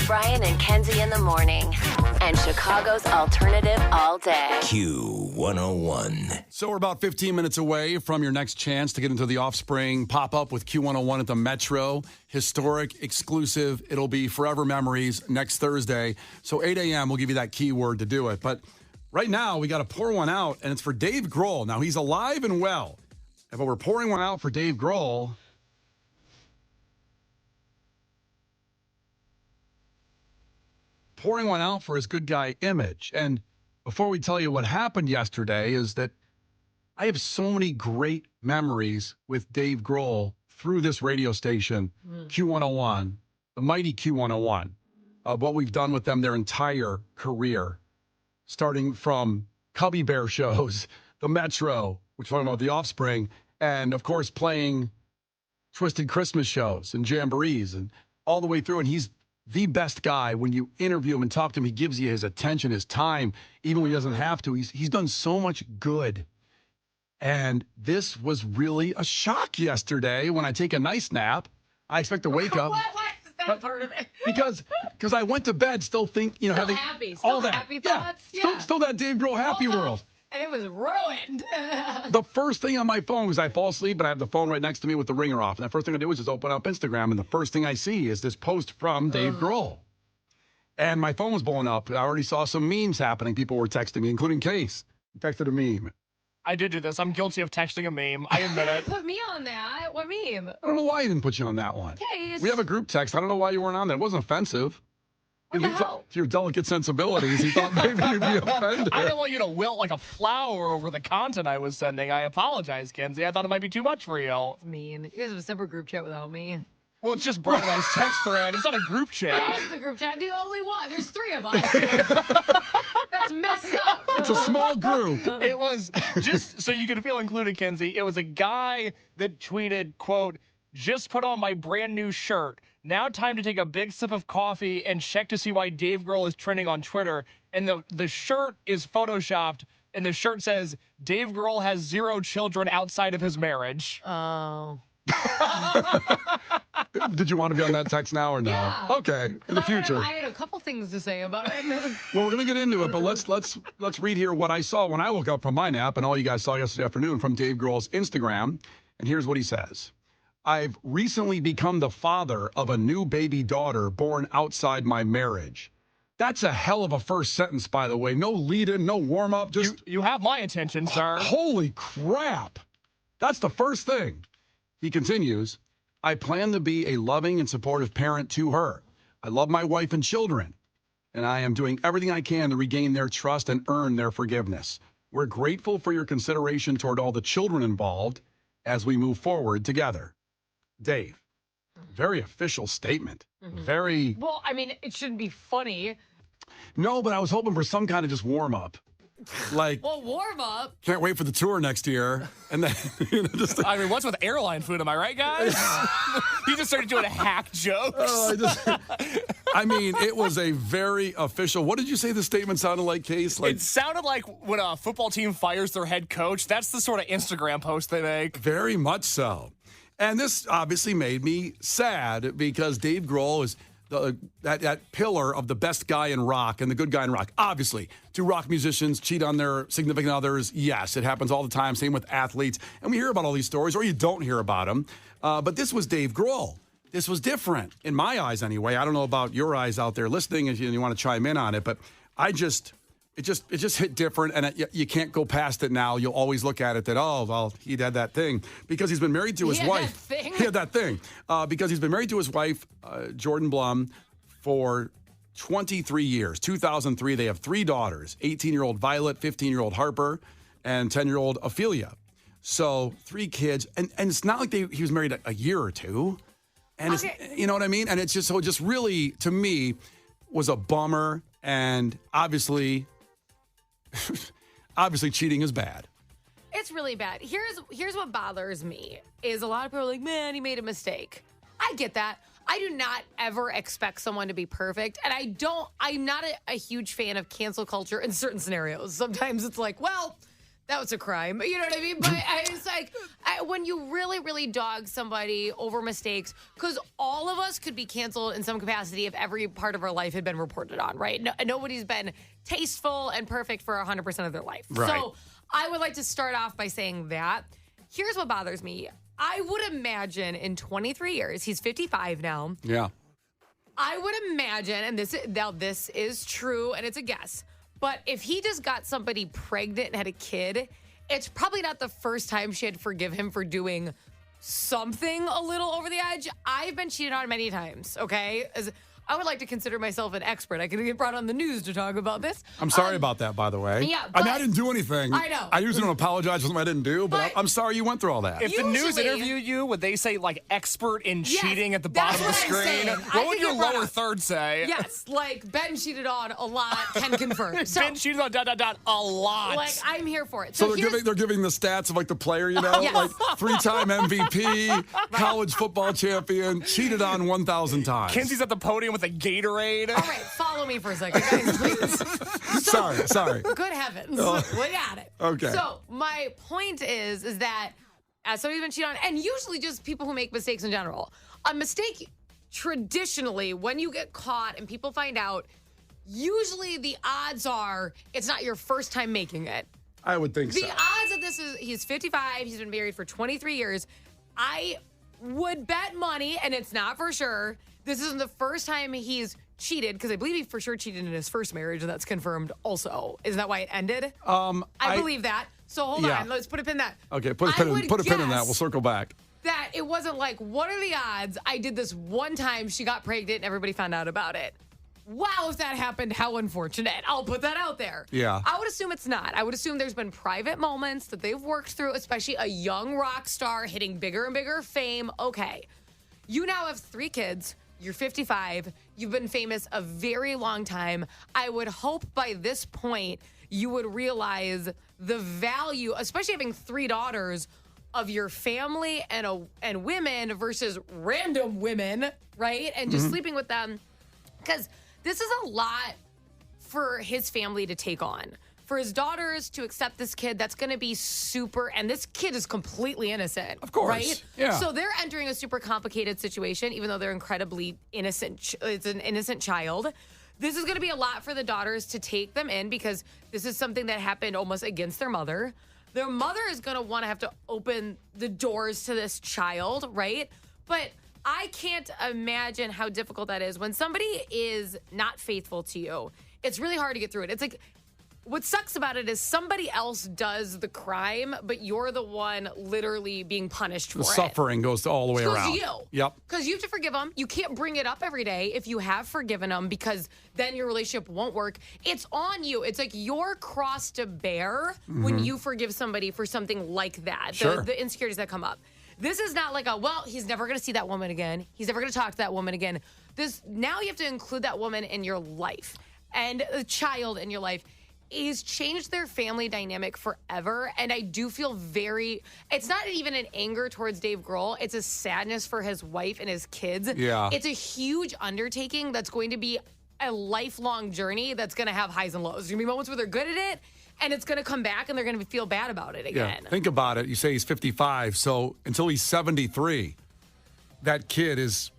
Brian and Kenzie in the morning. And Chicago's alternative all day. Q101. So we're about 15 minutes away from your next chance to get into the Offspring pop-up with Q101 at the Metro. Historic, exclusive. It'll be forever memories next Thursday. So 8 a.m. we'll give you that keyword to do it. But right now we got to pour one out, and it's for Dave Grohl. Now he's alive and well. But we're pouring one out for Dave Grohl. Pouring one out for his good guy image. And before we tell you what happened yesterday is that I have so many great memories with Dave Grohl through this radio station, Q101, the mighty Q101, of what we've done with them their entire career, starting from Cubby Bear shows, the Metro, we're talking about the Offspring, and of course playing Twisted Christmas shows and jamborees and all the way through. And he's the best guy. When you interview him and talk to him, he gives you his attention, his time, even when he doesn't have to. He's done so much good. And this was really a shock yesterday when I take a nice nap. I expect to wake up. What is that part of it? Because I went to bed still having happy, all that. happy thoughts. Yeah. Still that Dave Grohl happy world. And it was ruined. The first thing on my phone was I fall asleep, and I have the phone right next to me with the ringer off. And the first thing I do is just open up Instagram, and the first thing I see is this post from Dave Grohl. And my phone was blowing up. I already saw some memes happening. People were texting me, including Case. He texted a meme. I did do this. I'm guilty of texting a meme. I admit it. Put me on that. What meme? I don't know why he didn't put you on that one. Case. We have a group text. I don't know why you weren't on that. It wasn't offensive. What the hell? To your delicate sensibilities, he thought maybe you'd be offended. I didn't want you to wilt like a flower over the content I was sending. I apologize, Kenzie. I thought it might be too much for you. Mean. You guys have a separate group chat without me. Well, it's just Brian and I's text thread. It's not a group chat. That's the group chat. The only one. There's 3 of us. That's messed up. It's a small group. It was, just so you can feel included, Kenzie, it was a guy that tweeted, quote, "Just put on my brand new shirt. Now time to take a big sip of coffee and check to see why Dave Grohl is trending on Twitter." And the shirt is photoshopped, and the shirt says, "Dave Grohl has 0 children outside of his marriage." Oh. Did you want to be on that text now or no? Yeah. Okay, in the future. I had a couple things to say about it. Well, we're gonna get into it, but let's read here what I saw when I woke up from my nap, and all you guys saw yesterday afternoon from Dave Grohl's Instagram. And here's what he says: "I've recently become the father of a new baby daughter born outside my marriage." That's a hell of a first sentence, by the way. No lead-in, no warm-up. Just You have my attention, sir. holy crap! That's the first thing. He continues, "I plan to be a loving and supportive parent to her. I love my wife and children, and I am doing everything I can to regain their trust and earn their forgiveness. We're grateful for your consideration toward all the children involved as we move forward together." Dave, very official statement. Very. Well, I mean, it shouldn't be funny. No, but I was hoping for some kind of just warm-up. Like, Well, warm up. can't wait for the tour next year. And then, just I mean, what's with airline food? Am I right, guys? You just started doing hack jokes. I mean, it was a very official. What did you say the statement sounded like, Case? Like, It sounded like when a football team fires their head coach. That's the sort of Instagram post they make. very much so. And this obviously made me sad because Dave Grohl is that pillar of the best guy in rock and the good guy in rock. Obviously, do rock musicians cheat on their significant others? Yes, it happens all the time. Same with athletes. And we hear about all these stories, or you don't hear about them. But this was Dave Grohl. This was different, in my eyes anyway. I don't know about your eyes out there listening if you want to chime in on it, but it just hit different, and you can't go past it now. You'll always look at it that, oh, well, he had that thing. Because he's been married to his wife. He had that thing. Because he's been married to his wife, Jordan Blum, for 23 years. 2003, they have 3 daughters, 18-year-old Violet, 15-year-old Harper, and 10-year-old Ophelia. So 3 kids. And it's not like he was married a year or two. And it's, you know what I mean? And it's just really, to me, was a bummer. And obviously cheating is bad. It's really bad. Here's what bothers me is a lot of people are like, man, he made a mistake. I get that. I do not ever expect someone to be perfect. And I'm not a huge fan of cancel culture in certain scenarios. Sometimes it's like, well, that was a crime. You know what I mean? But it's like when you really, really dog somebody over mistakes, because all of us could be canceled in some capacity if every part of our life had been reported on, right? Nobody's been tasteful and perfect for 100% of their life. Right. So I would like to start off by saying that. Here's what bothers me. I would imagine in 23 years, he's 55 now. Yeah. I would imagine, and this is true, and it's a guess, but if he just got somebody pregnant and had a kid, it's probably not the first time she'd forgive him for doing something a little over the edge. I've been cheated on many times, okay? I would like to consider myself an expert. I could get brought on the news to talk about this. I'm sorry about that, by the way. Yeah, I mean, I didn't do anything. I know. I usually don't apologize for something I didn't do, but I'm sorry you went through all that. If the news Usually- interviewed you, would they say, like, expert in Yes, cheating at the that's bottom of the what I'm screen? saying. I What would could your get brought lower up. third say? Yes, like Ben cheated on a lot, can confirm. So, Ben cheated on ... a lot. like, I'm here for it. So here's- they're giving the stats of like the player, you know, Yes. like 3-time MVP, college football champion, cheated on 1,000 times. Kenzie's at the podium with a Gatorade. All right, follow me for a second, guys, please. Sorry. Good heavens. We got it. Okay. So my point is that as somebody's been cheated on, and usually just people who make mistakes in general, a mistake traditionally, when you get caught and people find out, usually the odds are it's not your first time making it. I would think so. The odds of this is he's 55, he's been married for 23 years. I would bet money, and it's not for sure, this isn't the first time he's cheated, because I believe he for sure cheated in his first marriage, and that's confirmed also. Isn't that why it ended? I believe that. So hold on, let's put a pin in that. Okay, put a pin in that. We'll circle back. That it wasn't like, what are the odds I did this one time, she got pregnant, and everybody found out about it. Wow, if that happened, how unfortunate. I'll put that out there. Yeah. I would assume it's not. I would assume there's been private moments that they've worked through, especially a young rock star hitting bigger and bigger fame. Okay. You now have 3 kids. You're 55. You've been famous a very long time. I would hope by this point you would realize the value, especially having 3 daughters, of your family and women versus random women, right? And just sleeping with them. Because this is a lot for his family to take on. For his daughters to accept this kid, that's going to be super, and this kid is completely innocent. Of course. Right? Yeah. So they're entering a super complicated situation, even though they're incredibly innocent. It's an innocent child. This is going to be a lot for the daughters to take them in, because this is something that happened almost against their mother. Their mother is going to want to have to open the doors to this child, right? But I can't imagine how difficult that is when somebody is not faithful to you. It's really hard to get through it. It's like, what sucks about it is somebody else does the crime, but you're the one literally being punished for The it. suffering goes all the way Goes around. to you. Yep. Because you have to forgive them. You can't bring it up every day if you have forgiven them, because then your relationship won't work. It's on you. It's like your cross to bear when you forgive somebody for something like that. Sure. The insecurities that come up. This is not like he's never going to see that woman again. He's never going to talk to that woman again. Now you have to include that woman in your life and a child in your life. He's changed their family dynamic forever. And I do feel it's not even an anger towards Dave Grohl. It's a sadness for his wife and his kids. Yeah. It's a huge undertaking that's going to be a lifelong journey that's going to have highs and lows. There's going to be moments where they're good at it, and it's going to come back and they're going to feel bad about it again. Yeah. Think about it. You say he's 55, so until he's 73, that kid he's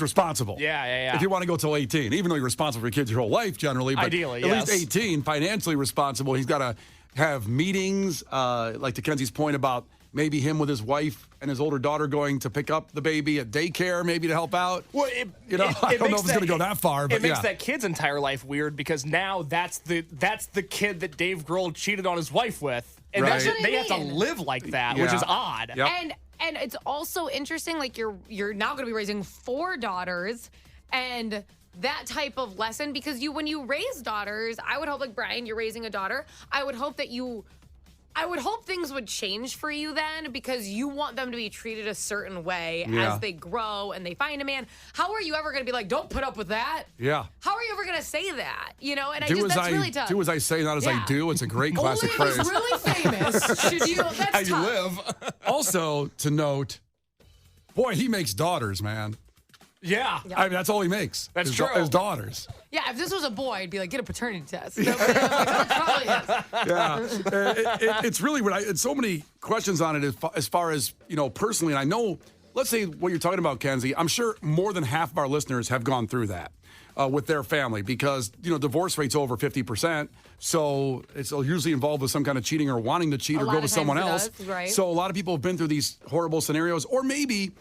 responsible. Yeah. If you want to go till 18, even though you're responsible for your kids your whole life generally, but Ideally, at yes. least 18, financially responsible. He's got to have meetings, like to Kenzie's point about maybe him with his wife and his older daughter going to pick up the baby at daycare, maybe to help out. Well, I don't know if it's going to go that far, but it makes that kid's entire life weird, because now that's the kid that Dave Grohl cheated on his wife with, and Right. they have to mean. live like that, which Yeah. is odd. Yep. And it's also interesting, like you're now going to be raising 4 daughters, and that type of lesson, because when you raise daughters, I would hope, like Brian, you're raising a daughter. I would hope things would change for you then, because you want them to be treated a certain way as they grow and they find a man. How are you ever going to be like, don't put up with that? Yeah. How are you ever going to say that? And That's really tough. Do as I say, not as I Yeah. do. It's a great classic Only if phrase. he's really famous. Should you? That's How you tough. live. Also, to note, boy, he makes daughters, man. Yeah. I mean, that's all he makes. That's his, true. His daughters. Yeah, if this was a boy, I'd be like, get a paternity test. No, but that's probably is. Yeah. It's really what it's so many questions on it as far as, personally. And I know, let's say what you're talking about, Kenzie, I'm sure more than half of our listeners have gone through that with their family because, divorce rate's over 50%. So it's usually involved with some kind of cheating or wanting to cheat or go with someone else. Does, right. So a lot of people have been through these horrible scenarios. Or maybe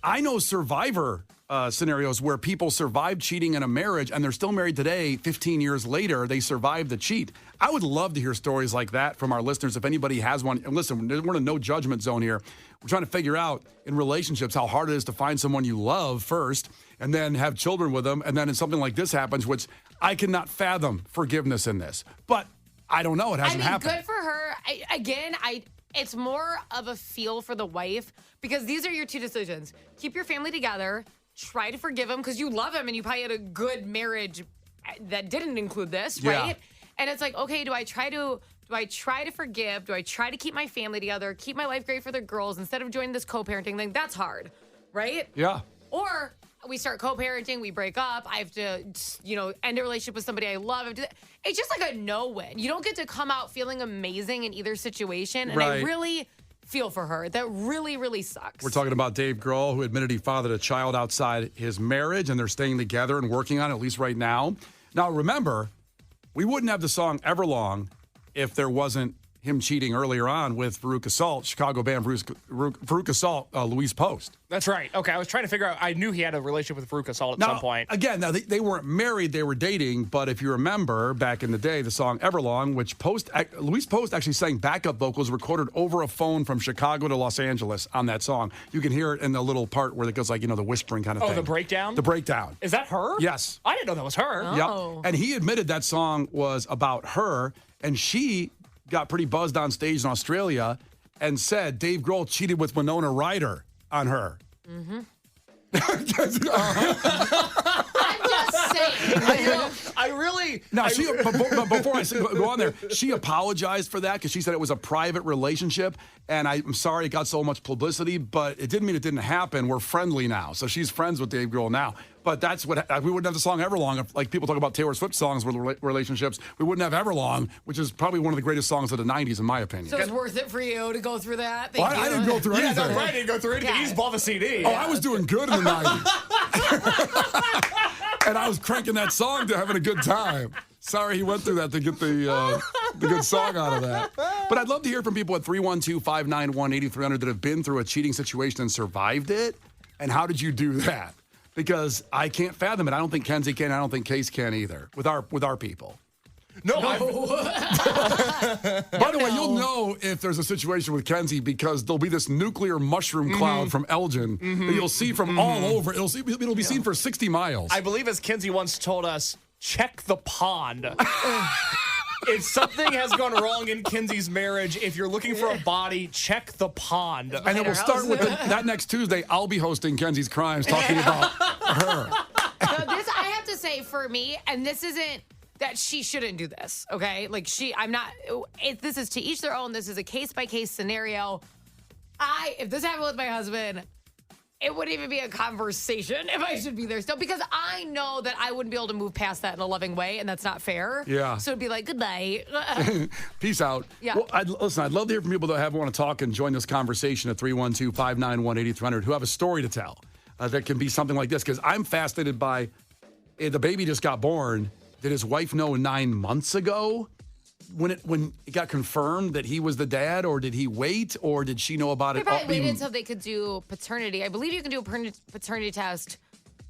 I know survivor scenarios where people survived cheating in a marriage and they're still married today. 15 years later, they survived the cheat. I would love to hear stories like that from our listeners if anybody has one. And listen, we're in a no judgment zone here. We're trying to figure out in relationships how hard it is to find someone you love first and then have children with them. And then something like this happens, which I cannot fathom forgiveness in this. But I don't know. It hasn't happened. Good for her. It's more of a feel for the wife because these are your two decisions. Keep your family together. Try to forgive him because you love him and you probably had a good marriage that didn't include this, right? Yeah. And it's like, okay, do I try to forgive? Do I try to keep my family together, keep my life great for the girls instead of joining this co-parenting thing? That's hard, right? Yeah. Or we start co-parenting, we break up, I have to, end a relationship with somebody I love. It's just like a no-win. You don't get to come out feeling amazing in either situation. And Right. I really feel for her. That really, really sucks. We're talking about Dave Grohl, who admitted he fathered a child outside his marriage, and they're staying together and working on it, at least right now. Now, remember, we wouldn't have the song Everlong if there wasn't him cheating earlier on with Veruca Salt, Chicago band Veruca Salt, Louise Post. That's right. Okay, I was trying to figure out. I knew he had a relationship with Veruca Salt at some point. Again, now they weren't married; they were dating. But if you remember back in the day, the song "Everlong," which Louise Post actually sang backup vocals recorded over a phone from Chicago to Los Angeles on that song. You can hear it in the little part where it goes like the whispering kind of thing. Oh, the breakdown. The breakdown. Is that her? Yes. I didn't know that was her. Oh. Yep. And he admitted that song was about her, and she got pretty buzzed on stage in Australia and said Dave Grohl cheated with Winona Ryder on her. Mm-hmm. Uh-huh. I'm just saying. I really. Now, but before I go on there, she apologized for that because she said it was a private relationship. And I'm sorry it got so much publicity, but it didn't mean it didn't happen. We're friendly now. So she's friends with Dave Grohl now. But that's what we wouldn't have the song Everlong if, like, people talk about Taylor Swift songs with relationships. We wouldn't have Everlong, which is probably one of the greatest songs of the 90s, in my opinion. So it's worth it for you to go through that? Well, I didn't go through anything. Yeah, that's right. I didn't go through anything. Yeah. He's bought the CD. Oh, I was doing good in the 90s. And I was cranking that song to having a good time. Sorry he went through that to get the good song out of that. But I'd love to hear from people at 312-591-8300 that have been through a cheating situation and survived it. And how did you do that? Because I can't fathom it. I don't think Kenzie can. I don't think Case can either with our people. No. By the way, you'll know if there's a situation with Kenzie because there'll be this nuclear mushroom cloud from Elgin that you'll see from all over. It'll be seen for 60 miles. I believe, as Kenzie once told us, check the pond. If something has gone wrong in Kenzie's marriage, if you're looking for a body, check the pond. And then we'll start with that next Tuesday. I'll be hosting Kenzie's Crimes, talking about her. So this, I have to say, for me, and this isn't that she shouldn't do this, okay? Like, this is to each their own. This is a case-by-case scenario. If this happened with my husband, it wouldn't even be a conversation if I should be there still, because I know that I wouldn't be able to move past that in a loving way, and that's not fair. Yeah. So it'd be like, good night. Peace out. Yeah. Well, I'd love to hear from people that want to talk and join this conversation at 312-591-8300 who have a story to tell that can be something like this, because I'm fascinated by the baby just got born. Did his wife know 9 months ago when it got confirmed that he was the dad, or did he wait, or did she know about They it? probably waited until they could do paternity. I believe you can do a paternity test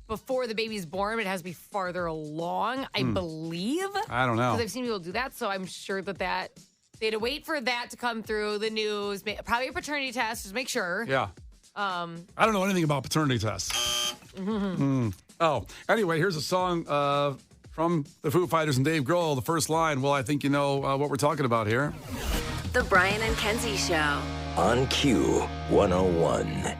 before the baby's born, but it has to be farther along, I believe. I don't know. Because I've seen people do that, so I'm sure that they had to wait for that to come through the news. Probably a paternity test, just make sure. Yeah. I don't know anything about paternity tests. Oh, anyway, here's a song from the Foo Fighters and Dave Grohl. The first line, well, I think you know what we're talking about here. The Brian and Kenzie Show. On Q101.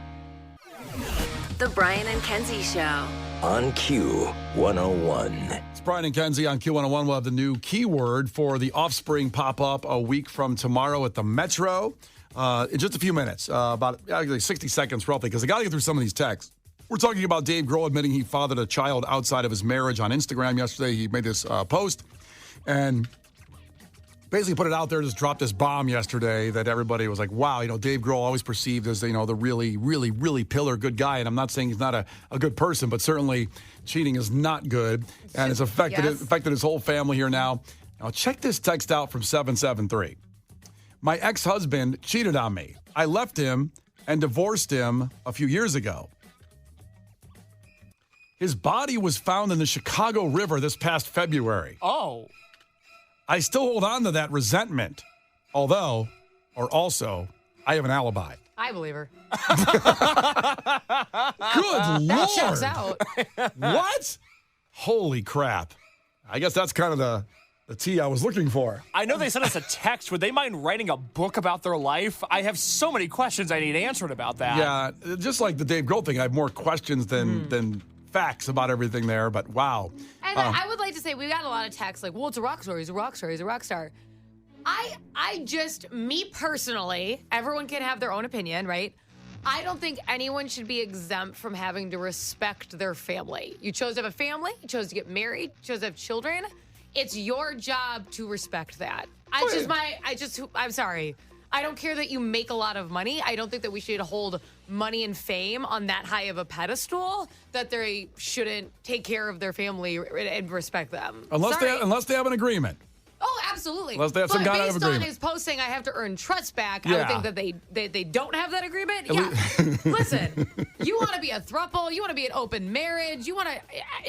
The Brian and Kenzie Show. On Q101. It's Brian and Kenzie on Q101. We'll have the new keyword for the Offspring pop up a week from tomorrow at the Metro in just a few minutes, about like 60 seconds roughly, because I got to get through some of these texts. We're talking about Dave Grohl admitting he fathered a child outside of his marriage on Instagram yesterday. He made this post and basically put it out there, just dropped this bomb yesterday that everybody was like, wow, Dave Grohl always perceived as, the really, really, really pillar good guy. And I'm not saying he's not a good person, but certainly cheating is not good. And it's affected his whole family here now. Now, check this text out from 773. My ex-husband cheated on me. I left him and divorced him a few years ago. His body was found in the Chicago River this past February. Oh. I still hold on to that resentment. Also, I have an alibi. I believe her. Good Lord. That checks out. What? Holy crap. I guess that's kind of the tea I was looking for. I know they sent us a text. Would they mind writing a book about their life? I have so many questions I need answered about that. Yeah, just like the Dave Grohl thing, I have more questions than facts about everything there, but wow. And I would like to say, we got a lot of texts like, well, it's a rock star. He's a rock star. He's a rock star. Me personally, everyone can have their own opinion, right? I don't think anyone should be exempt from having to respect their family. You chose to have a family. You chose to get married. You chose to have children. It's your job to respect that. I'm sorry. I don't care that you make a lot of money. I don't think that we should hold money and fame on that high of a pedestal, that they shouldn't take care of their family and respect them. Unless they have an agreement. Oh, absolutely. Unless they have some kind of agreement. Based on his post saying I have to earn trust back, Yeah. I would think that they don't have that agreement. Yeah. Listen, you want to be a throuple, you want to be an open marriage, you want to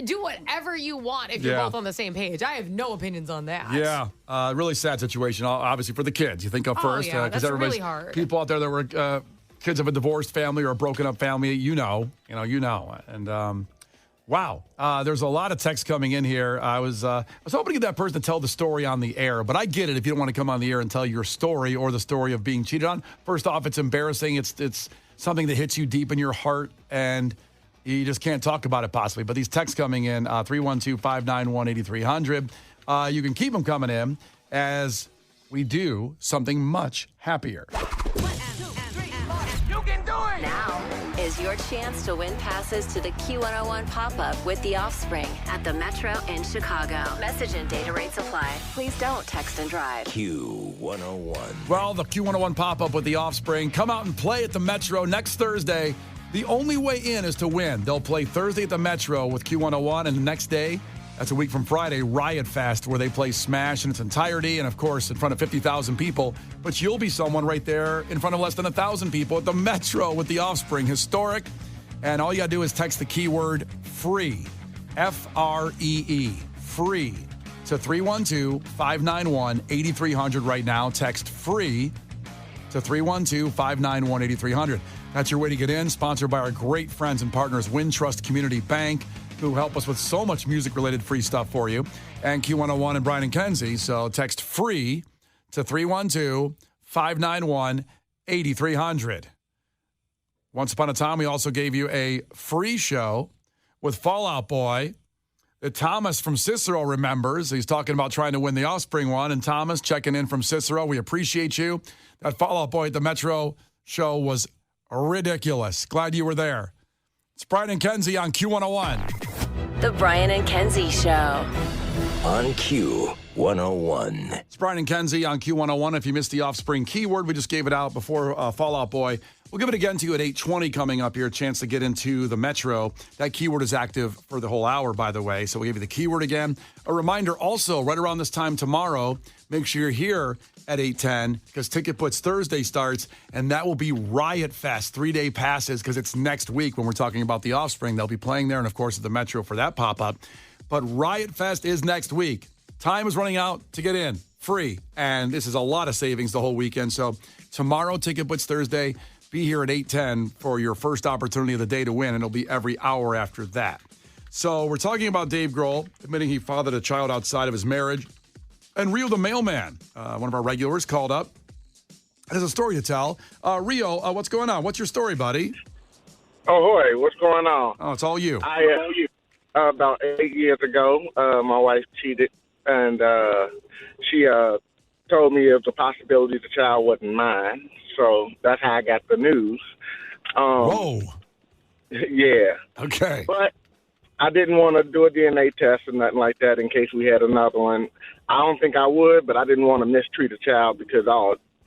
do whatever you want if you're both on the same page. I have no opinions on that. Yeah. Really sad situation, obviously, for the kids. You think of first. Yeah, that's really hard. People out there that were kids of a divorced family or a broken up family, you know. And wow, there's a lot of text coming in here. I was hoping to get that person to tell the story on the air, but I get it if you don't want to come on the air and tell your story or the story of being cheated on. First off, it's embarrassing. It's something that hits you deep in your heart, and you just can't talk about it possibly. But these texts coming in, 312-591-8300. You can keep them coming in as we do something much happier. Now is your chance to win passes to the Q101 pop-up with The Offspring at the Metro in Chicago. Message and data rates apply. Please don't text and drive. Q101. Well, the Q101 pop-up with The Offspring. Come out and play at the Metro next Thursday. The only way in is to win. They'll play Thursday at the Metro with Q101, and the next day, that's a week from Friday, Riot Fest, where they play Smash in its entirety and, of course, in front of 50,000 people. But you'll be someone right there in front of less than 1,000 people at the Metro with The Offspring. Historic. And all you got to do is text the keyword FREE, F-R-E-E, FREE, to 312-591-8300 right now. Text FREE to 312-591-8300. That's your way to get in. Sponsored by our great friends and partners, Wintrust Community Bank, who help us with so much music-related free stuff for you, and Q101 and Brian and Kenzie. So text FREE to 312-591-8300. Once upon a time, we also gave you a free show with Fall Out Boy that Thomas from Cicero remembers. He's talking about trying to win the Offspring one. And Thomas checking in from Cicero. We appreciate you. That Fall Out Boy at the Metro show was ridiculous. Glad you were there. It's Brian and Kenzie on Q101. The Brian and Kenzie Show. On Q101. It's Brian and Kenzie on Q101. If you missed the Offspring keyword, we just gave it out before Fall Out Boy. We'll give it again to you at 8:20 coming up here. A chance to get into the Metro. That keyword is active for the whole hour, by the way. So we give you the keyword again. A reminder also, right around this time tomorrow, make sure you're here at 8:10 because Ticket Puts Thursday starts, and that will be Riot Fest, 3-day passes, because it's next week when we're talking about the Offspring. They'll be playing there, and of course at the Metro for that pop-up. But Riot Fest is next week. Time is running out to get in, free, and this is a lot of savings the whole weekend. So tomorrow, Ticket Puts Thursday, be here at 8:10 for your first opportunity of the day to win, and it'll be every hour after that. So we're talking about Dave Grohl admitting he fathered a child outside of his marriage. And Rio the mailman, one of our regulars, called up. Has a story to tell. Rio, what's going on? What's your story, buddy? Oh, hoy, what's going on? Oh, it's all you. About 8 years ago, my wife cheated, and she told me of the possibility the child wasn't mine. So that's how I got the news. Whoa. Yeah. Okay. But I didn't want to do a DNA test or nothing like that in case we had another one. I don't think I would, but I didn't want to mistreat a child because,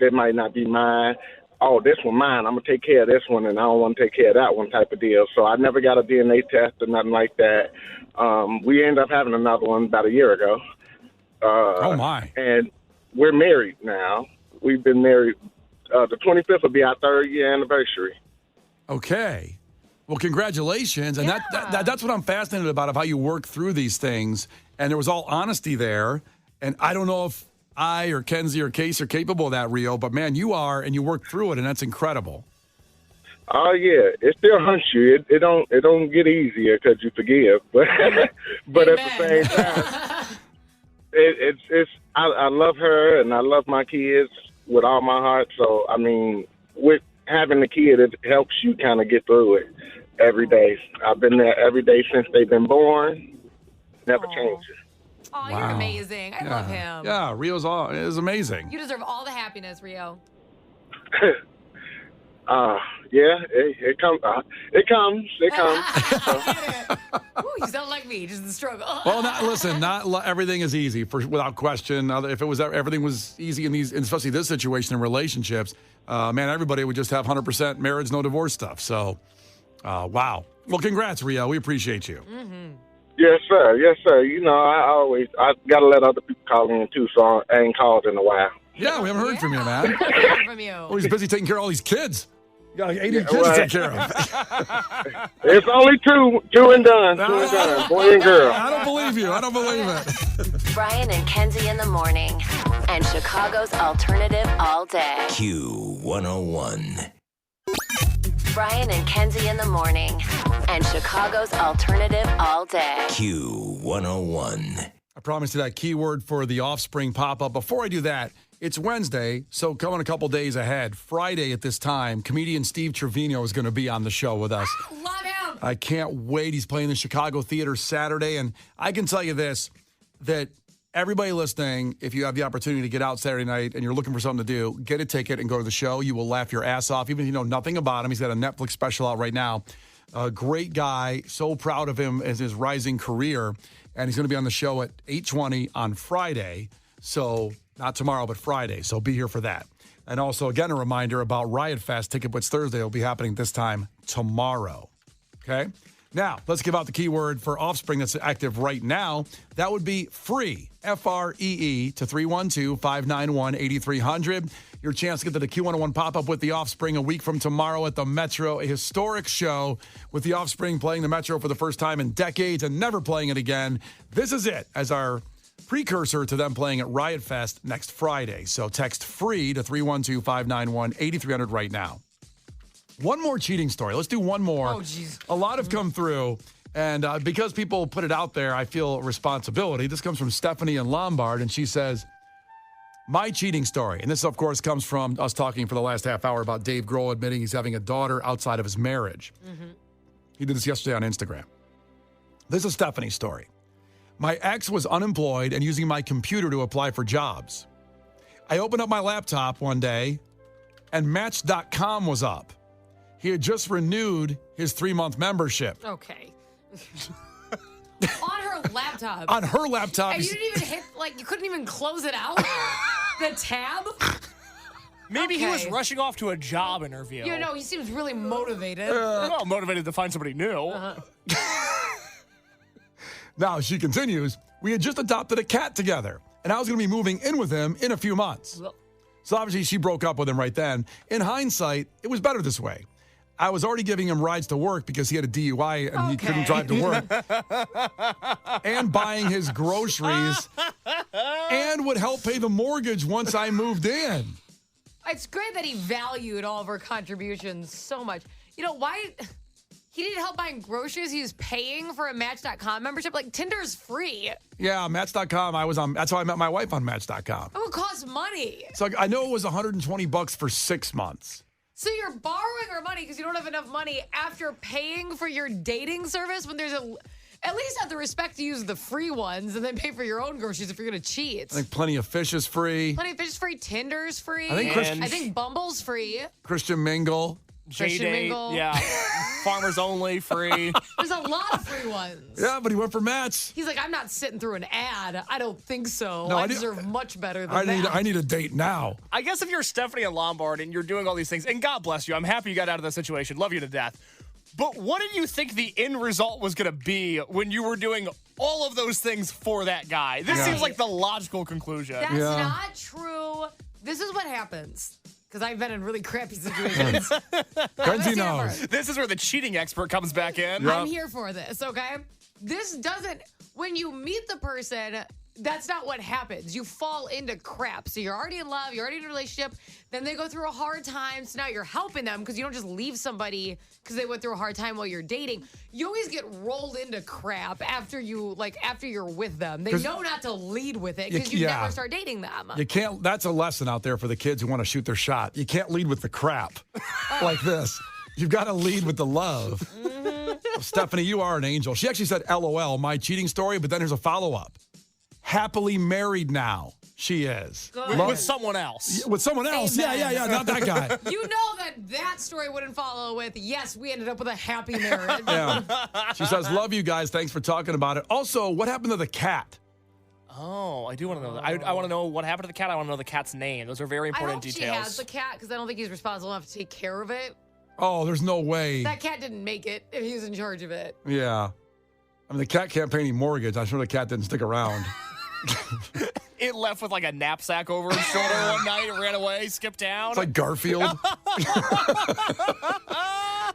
that might not be mine. Oh, this one mine. I'm going to take care of this one, and I don't want to take care of that one type of deal. So I never got a DNA test or nothing like that. We ended up having another one about a year ago. Oh, my. And we're married now. We've been married. The 25th will be our 3rd year anniversary. Okay. Well, congratulations. And that's what I'm fascinated about, of how you work through these things. And there was all honesty there. And I don't know if I or Kenzie or Case are capable of that, Rio, but man, you are, and you work through it, and that's incredible. Oh yeah, it still hunts you. It don't get easier because you forgive, but at the same time, I love her and I love my kids with all my heart. So I mean, with having a kid, it helps you kind of get through it every day. I've been there every day since they've been born. Never changes. Oh, you're amazing. I love him. Yeah, Rio's is amazing. You deserve all the happiness, Rio. Yeah, it comes. It comes. Ooh, you sound like me, just the struggle. Well, not everything is easy, without question. If everything was easy in these, especially this situation in relationships, man, everybody would just have 100% marriage, no divorce stuff. So, wow. Well, congrats, Rio. We appreciate you. Mm-hmm. Yes, sir. Yes, sir. You know, I got to let other people call in, too, so I ain't called in a while. Yeah, we haven't heard from you, man. We haven't heard from you. Oh, he's busy taking care of all these kids. You got like 80 kids to take care of. It's only two and done. Boy and girl. I don't believe you. I don't believe it. Brian and Kenzie in the morning. And Chicago's alternative all day. Q101. Brian and Kenzie in the morning. And Chicago's alternative all day. Q101. I promised you that keyword for the Offspring pop-up. Before I do that, it's Wednesday, so coming a couple days ahead. Friday at this time, comedian Steve Trevino is going to be on the show with us. Love him. I can't wait. He's playing the Chicago Theater Saturday, and I can tell you this, that everybody listening, if you have the opportunity to get out Saturday night and you're looking for something to do, get a ticket and go to the show. You will laugh your ass off, even if you know nothing about him. He's got a Netflix special out right now. A great guy, so proud of him as his rising career, and he's going to be on the show at 8:20 on Friday, so not tomorrow, but Friday, so be here for that. And also, again, a reminder about Riot Fest. Ticket Blitz Thursday will be happening this time tomorrow, okay? Now, let's give out the keyword for Offspring that's active right now. That would be free, F-R-E-E, to 312-591-8300. Your chance to get to the Q101 pop-up with the Offspring a week from tomorrow at the Metro, a historic show with the Offspring playing the Metro for the first time in decades and never playing it again. This is it as our precursor to them playing at Riot Fest next Friday. So text free to 312-591-8300 right now. One more cheating story. Let's do one more. Oh, jeez. A lot have come through, and because people put it out there, I feel responsibility. This comes from Stephanie in Lombard, and she says, my cheating story. And this, of course, comes from us talking for the last half hour about Dave Grohl admitting he's having a daughter outside of his marriage. Mm-hmm. He did this yesterday on Instagram. This is Stephanie's story. My ex was unemployed and using my computer to apply for jobs. I opened up my laptop one day, and Match.com was up. He had just renewed his 3-month membership. Okay. On her laptop. On her laptop. And you didn't even hit, you couldn't even close it out? The tab? Maybe he was rushing off to a job interview. You know, he seems really motivated. Well, motivated to find somebody new. Uh-huh. Now, she continues, we had just adopted a cat together, and I was going to be moving in with him in a few months. So obviously, she broke up with him right then. In hindsight, it was better this way. I was already giving him rides to work because he had a DUI and he couldn't drive to work. And buying his groceries and would help pay the mortgage once I moved in. It's great that he valued all of her contributions so much. You know, why he needed help buying groceries? He was paying for a Match.com membership. Tinder's free. Yeah, Match.com. That's how I met my wife on Match.com. Oh, it costs money. So I know it was $120 for 6 months. So you're borrowing her money because you don't have enough money after paying for your dating service when there's at least have the respect to use the free ones and then pay for your own groceries if you're going to cheat. I think Plenty of Fish is free. Plenty of Fish is free. Tinder's free. I think Bumble's free. Christian Mingle. Christian Mingle. Yeah. Farmers Only, free. There's a lot of free ones. Yeah, but he went for Matt's. He's like, I'm not sitting through an ad. I don't think so. No, I deserve much better than that. I need a date now. I guess if you're Stephanie and Lombard and you're doing all these things, and God bless you, I'm happy you got out of that situation. Love you to death. But what did you think the end result was going to be when you were doing all of those things for that guy? This seems like the logical conclusion. That's not true. This is what happens. Because I've been in really crappy situations. Kenzie knows. This is where the cheating expert comes back in. Yep. I'm here for this, okay? This doesn't, when you meet the person, that's not what happens. You fall into crap. So you're already in love, you're already in a relationship, then they go through a hard time. So now you're helping them because you don't just leave somebody because they went through a hard time while you're dating. You always get rolled into crap after you're with them. They know not to lead with it because you never start dating them. You can't, that's a lesson out there for the kids who want to shoot their shot. You can't lead with the crap like this. You've got to lead with the love. Mm-hmm. Stephanie, you are an angel. She actually said, LOL, my cheating story, but then there's a follow-up. Happily married now. She is. With someone else. With someone else. Amen. Yeah. Not that guy. You know that story wouldn't follow with, yes, we ended up with a happy marriage. Yeah. She says, love you guys. Thanks for talking about it. Also, what happened to the cat? Oh, I do want to know that. I want to know what happened to the cat. I want to know the cat's name. Those are very important details. I hope she has the cat because I don't think he's responsible enough to take care of it. Oh, there's no way. That cat didn't make it if he was in charge of it. Yeah. I mean, the cat can't pay any mortgage. I'm sure the cat didn't stick around. It left with like a knapsack over its shoulder one night and ran away, skipped town. It's like Garfield.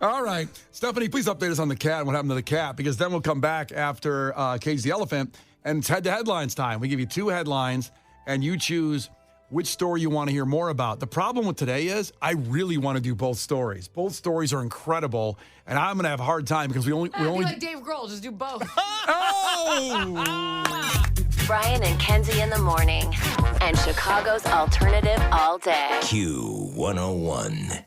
All right. Stephanie, please update us on the cat and what happened to the cat, because then we'll come back after Cage the Elephant, and it's head-to-headlines time. We give you 2 headlines, and you choose which story you want to hear more about. The problem with today is I really want to do both stories. Both stories are incredible, and I'm going to have a hard time because we only Be like Dave Grohl, just do both. Oh! Brian and Kenzie in the morning. And Chicago's alternative all day. Q101.